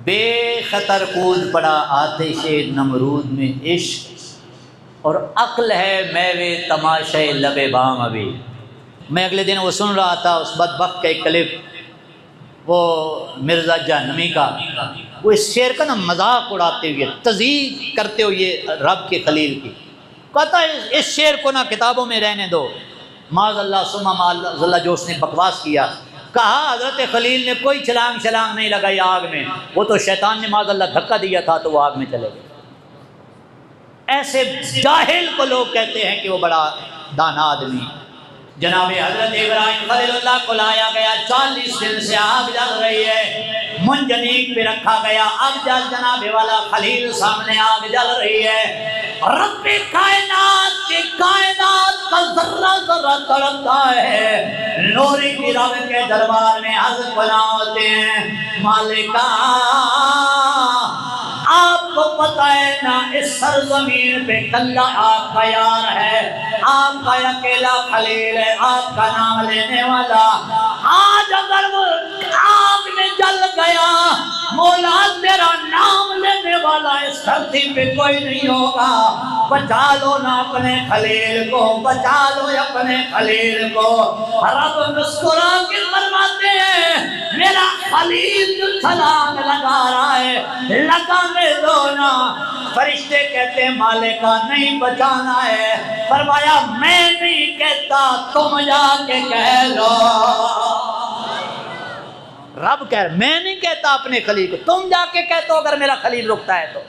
بے خطر کود پڑا آتش نمرود میں عشق، اور عقل ہے میوے تماشے لب بام ابھی۔ میں اگلے دن وہ سن رہا تھا اس بدبخت کا ایک کلپ، وہ مرزا جہنمی کا، وہ اس شعر کا نا مذاق اڑاتے ہوئے، تضییق کرتے ہوئے رب کے خلیل کی کہتا ہے اس شعر کو نا کتابوں میں رہنے دو، معاذ اللہ ثم معاذ اللہ جو اس نے بکواس کیا۔ کہا حضرت خلیل نے کوئی چھلانگ نہیں لگائی آگ میں، وہ تو شیطان نے معاذ اللہ دھکا دیا تھا تو وہ آگ میں چلے گئے۔ ایسے جاہل کو لوگ کہتے ہیں کہ وہ بڑا دانا آدمی۔ جناب حضرت ابراہیم خلیل اللہ کو لایا گیا، 40 دن سے آگ جل رہی ہے، منجنیق پہ رکھا گیا، اب جل جناب والا خلیل سامنے آگ جل رہی ہے، رب کائنات کی کائنات کا ذرہ ذرہ تڑپتا ہے، نوری کی رب کے دربار میں عرض بنا ہوتے ہیں، مالکا آپ کو پتہ ہے نا اس سرزمین پہ کلہ آپ کا یار ہے، آپ کا اکیلا خلیل ہے، آپ کا نام لینے والا، آج اگر وہ آگ میں جل گیا، مولا تیرا نام لینے والا اس دھرتی پہ کوئی نہیں ہوگا، بچا لو نا اپنے خلیل کو، بچا لو اپنے خلیل کو۔ رب مسکرا کے فرماتے ہیں میرا خلیل جو چھلانگ لگا رہا ہے لگانے دو نا۔ فرشتے کہتے ہیں مالکا نہیں بچانا ہے، فرمایا میں نہیں کہتا تم جا کے کہہ لو۔ رب کہہ رہا میں نہیں کہتا اپنے خلیل کو، تم جا کے کہتے ہو اگر میرا خلیل رکتا ہے تو۔